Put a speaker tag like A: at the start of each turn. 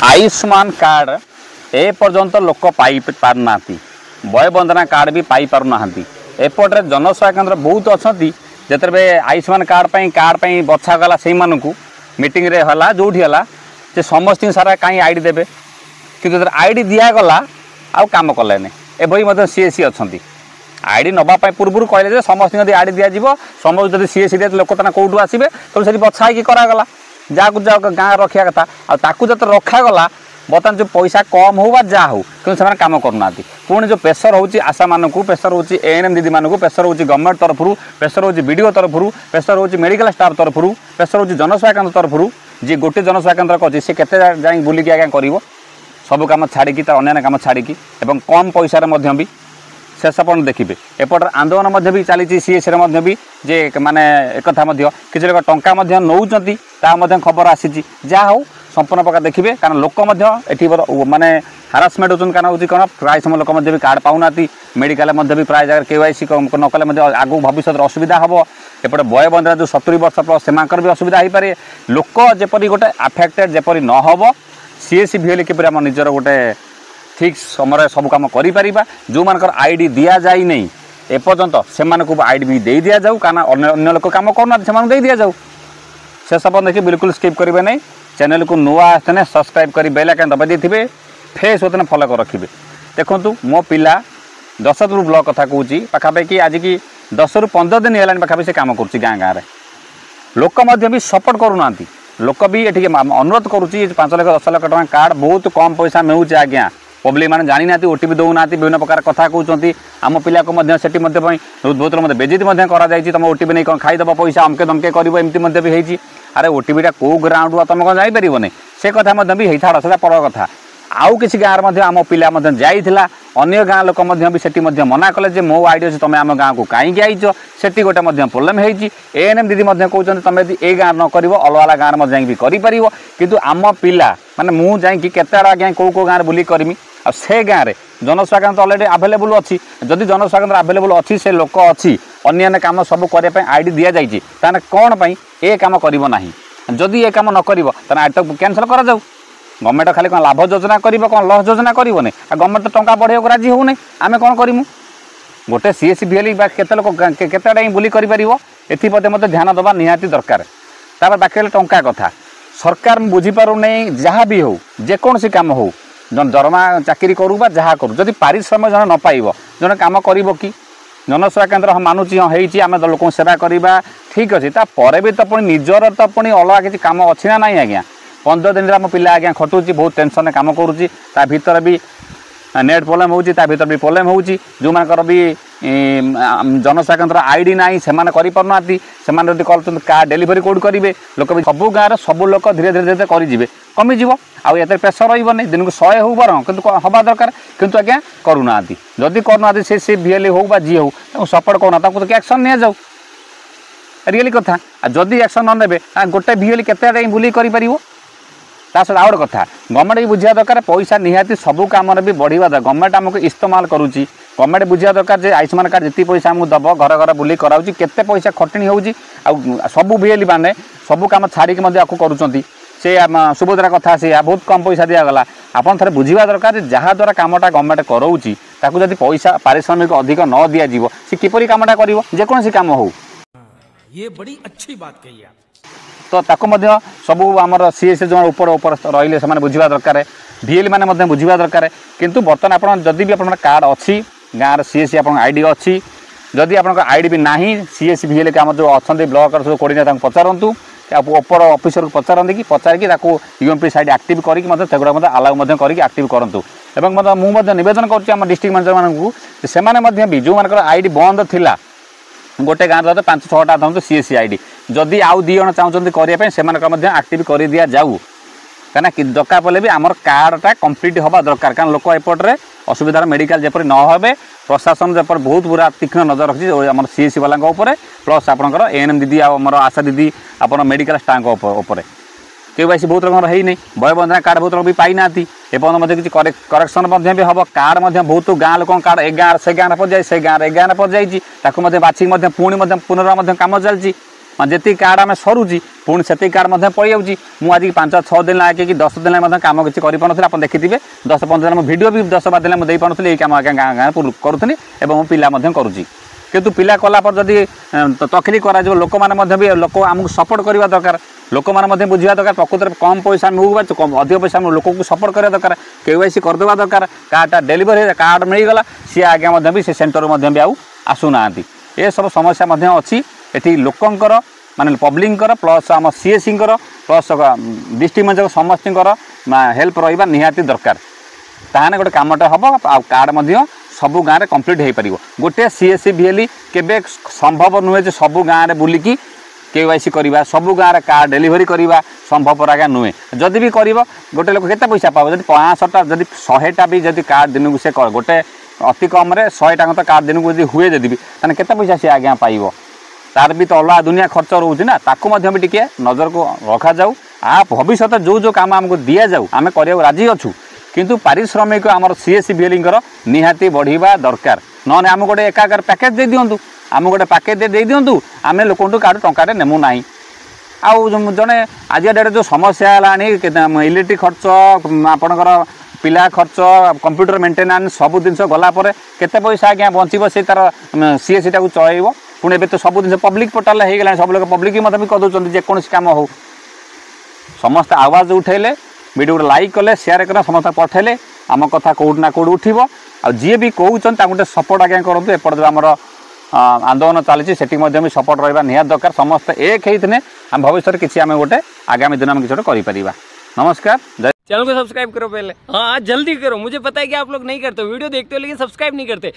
A: Ayushman card ए पर्यंत लोक पाई पारना वय वंदना कार्ड भी पाई पारना एपटे जनसेवा केन्द्र बहुत अच्छा जिते आयुष्मान कार्ड बछा गला से मीटिंग रे हला जोठी हला जे समस्त सारा कहीं आईडी देबे कि आईडी दिगला आउ कम कले एभली सीएससी अच्छा आईडी नवापाई पूर्व कहले समस्त आईडी दिज्व समस्त जब सीएससी दिए लोक कौटू आसवे तो से बछा ही करागला जहाँ जा गाँव रखा कथा आकू जो रखागला बर्तमान जो पैसा कम हो जहाँ हो कि कम करना पुणी जो प्रेसर होची आशा मानक प्रेसर होची एएनएम दीदी मानक प्रेसर होची गवर्नमेंट तरफ प्रेसर होची बीडीओ तरफ प्रेसर होची मेडिकल स्टाफ तरफ प्रेसर होची जनसेवा केन्द्र तरफ जी गोटे जनसेवा केन्द्र अच्छी सी के बुलिकी आज्ञा कर सब कम छाड़ी अन्य कम छाड़ी कम पैसा भी शेष आप देखिए एपट आंदोलन भी चली सीएससी भी जे माने एक किसी लोग टंका नौकरी खबर आसी जहाँ हो संपूर्ण प्रकार देखिए कारण लोक माने हारासमेंट होती कारण हूँ कौन प्राय समय लोक भी कार्ड पाऊना मेडिकल भी प्राय जगह केवाईसी नकले आगू भविष्य असुविधा हम एपटे बय बंधरा जो 70 वर्ष प्लस से भी असुविधा हो पारे लोक जपरी गोटे आफेक्टेड जपरी न हो सीएससी भिएल किपर आम निजर गोटे ठीक समय सब कम कर जो मान आईडी दि जाए नहीं एपर्यंत से आईडी भी दे दि जाऊ कारण अन्य लोक कम करना से दि जाऊ से सब देखिए बिल्कुल स्किप करेंगे नहीं चैनल को नुआ आसने सब्सक्राइब कर बेल आइकन दबाई देते फेस होते फॉलो कर रखिए देखो मो पिला 10 ब्लॉक कथा कहूँ पाखापाखि आज की 10 ରୁ 15 दिन है पाखापाखि से कम कर गाँ गाँव लोक भी सपोर्ट करूना लोक भी ये अनुरोध करुच्ची 5 लाख 10 लाख टका कार्ड बहुत कम पैसा मिलूँ आज्ञा पब्लिक मैंने जानी ना ओटीपी दौना विभिन्न प्रकार कथा कहते आम पिला को बहुत बेजित तुम ओटीपी नहीं खाईदेव पैसा अमके दमके करमती भी अरे ओटीपीटा कौ ग्राउंड तुम कौन जापर से कथा भी छाड़ से पर कथा आउ किसी गाँव आम पिला जाइला अन्य गाँ लोक भी मना कले मो आईडी अच्छे तुम आम गाँव को कहीं आईच से गोटे प्रोब्लेम होती एएनएम दीदी कहते तुम यदि ए गाँव न कर अलग अलग गाँव में जाकि किंतु आम पिला माने मुझे केते आज्ञा कौ कौ गाँव बुली करमी आ से गाँव में जनसेवा केन्द्र अलरेडी आभेलेबल अच्छी जदि जनसेवा केन्द्र आभेलेबल अच्छी से लोक अच्छी अन्य कम सब करने आईडी दि जाए कौन पाई ए कम करना जदि ए कम न कर आईडी तो कैंसल कर जाऊ गवर्नमेंट खाली कौन लाभ योजना कर लस योजना करनी गवर्नमेंट तो टंका बढ़े राजी होना आम कौन करूँ गोटे सीएससी भिएल केते लोक केते बुली कर ध्यान देवा निहाती दरकार बाकी टंका कथा सरकार बुझीपार नहीं जहाँ भी हो जेकोसी कम हो दरमा चाकरी करू बा जहाँ करूँ जदि पारिश्रमिक जन न पाइब जन कम कर कि जनसेवा केन्द्र हम मानुची हाँ आम लोक सेवा करवा ठीक अच्छे तापर भी तो पुणी निजर तो पुणी अलग किसी कम अच्छी ना नहीं आज्ञा 15 दिन आम पिला आज्ञा खटुची बहुत टेंशन कम करुच्ची भितर भी नेट प्रोब्लेम होती भर भी प्रोब्लेम होती जो मानकर भी जनसेवा केन्द्र आईडी ना से करना से कार्ड डेलीवरी कौट करेंगे लोक भी सब गाँव सब लोक धीरे धीरे धीरे करेंगे कमिज आउ ये प्रेसर रही दिन को 100 हो बर कि हवा दरकार किंतु आज्ञा करूना जदि करना से भिएल हो जी हो सपोर्ट करना तो एक्शन नि जाऊ रियली कथा जदि एक्शन न ने गोटे भिएल के बुली कर सहित आउ गोटे कथा गवर्नमेंट भी बुझा दरकार पैसा निहाती सब कम भी बढ़िया गवर्नमेंट आमको इस्तेमाल करुच्ची गवर्नमेंट बुझा दरकार जे आयुष्मान कार्ड जी पैसा आमको दब घर घर बुली कराऊँगी केते पैसा खटणी होगी सब भिएल मैंने सब कम छाड़िकी करुँच से सुभद्रा कथा से बहुत कम पैसा दिगला आपन थे बुझा दरकार जहाँ द्वारा कमटा गवर्नमेंट कराऊँगी जदि पैसा पारिश्रमिक अधिक न दि जाव सी किपरि कमटा कर जेकोसी कम हो
B: ये बड़ी अच्छी बात कही आप
A: तो सब आमर सीएससी जो ऊपर ऊपर रही से बुझा दरकार भिएल मैंने बुझा दरकार किंतु बर्तमान आप जदि भी आप कार्ड अच्छी गाँव सीएससी आप आईडी अच्छी जदि आप आईडी भी ना सीएससी भिएल आम जो अच्छा ब्लॉक कोर्डिनेटर पचारतु ऊपर ऑफिसर को पचारती कि पचारिकी यूएमपी साइड एक्टिव करके अलाउ करके एक्टिव करूँ एवं मुझे नवेदन कर डिस्ट्रिक्ट मैनेजर मानक से भी जो मान आईडी बंद थिला गोटे गाँव 5-6टा था सीएससी आईडी जदि आउ 2 जण चाहते करने से एक्टिव कर दि जाऊ कहीं दरकार पड़े भी आमर कार्डटा कम्प्लीट हवा दरकार कारण लोक एपटे असुविधार मेडिकल जपर न हे प्रशासन जपर बहुत पूरा तीक्ष्ण नजर रखी आम सीएससी वाला प्लस आपंकर एएनएम दीदी आमर आशा दीदी आप मेडिकल स्टाफ उपर केवाईसी बहुत रकम है नहीं बय बंधना कार्ड बहुत लोग भी पाई ना एपन किसी करेक्शन भी हम कार्ड बहुत गाँ लोक कार्ड ए गाँव से गाँव पर जाए से गाँव ए गाँव पर जाइए बाछिक पुणी पुनर्वार कम चलती जी कार्ड आम सरुची पुणी से कार्ड पड़ जाऊँगी मुझे 5-6 दिन लगे कि 10 दिन लगे कम किसी कर आप देखिए 10-15 दिन भिडियो भी 10-12 दिन मुझे पार्टी यही कम आगे गाँ गाँव करूँगी और पिला करुँगी किंतु पिला कलापर जदि तकली कर लोक मैंने भी लोक आमको सपोर्ट करवा दरकार लोक मैंने बुझा दरकार प्रकृत में कम पैसा मिलू अधिक पैसा लोक को सपोर्ट करवा दरकार KYC करदेवा दरकार कार्डटा डेलीवरी कार्ड मिलगला सी आज्ञा भी से सेंटर भी आसुना ये सब समस्या अच्छी ये लोकंर माने पब्लिक प्लस आम CSC प्लस डिस्ट्रिक्ट मजक समस्त हेल्प रहा निहाती दरकार ताहने गोटे कामटे हम आ कार्ड सबु गाँव में कम्प्लीट हो पार गोटे CSC VLE केबे संभव नुहे सबु गाँव में बुलिकी KYC करवा सबु गाँव में कार्ड डेलीवरी करवा संभवपर आज्ञा नुहे जदि भी कर गोटे लोक केते पैसा पाव जब 500टा जब 100टा भी जब कार्ड दिन को से गोटे अति कम 100टा तो कार्ड दिन को जब हुए जब ताने केते पैसा सी आज्ञा पाइब तार भी तो अलग दुनिया खर्च रोचे ना ताकू भी टिके नजर को रखा जाऊ आ भविष्य जो काम आमको दि जाऊ आम कर राजी अच्छू किंतु पारिश्रमिक आमर CSC VLE निहाती बढ़िया दरकार नने आम गोटे एकाकार पैकेज दे दिंतु आम गोटे पैकेज दे दिंतु आम लोक कार्ड टंकाटे नेमु ना आउ जड़े आज डेट जो समस्या है इलेक्ट्रिक खर्च आपणकर पिला खर्च कंप्यूटर मेंटेनांस सब जिन गलापर केते पैसा आज्ञा बचब से तार CSC टाक चलैब पुणी ए तो सब जिन पब्लिक पोर्टाल हो गला सब लोग पब्लिक भी करदे जेकोसी कम हो समस्त आवाज उठेले वीडियो लाइक कले शेयर कर समस्त पठेले आम कथा कौटना कौट उठब आ जी भी कहते गोटे सपोर्ट आज्ञा करूँ एपट जो आमर आंदोलन चली भी सपोर्ट रहा निहात दरकार समस्त एक होते आम भविष्य किसी आम गोटे आगामी दिन में किसी कर नमस्कार जय
C: चैनल को सब्सक्राइब करो पहले। हाँ जल्दी करो, मुझे पता है कि आप लोग नहीं करते, वीडियो देखते हो लेकिन सब्सक्राइब नहीं करते।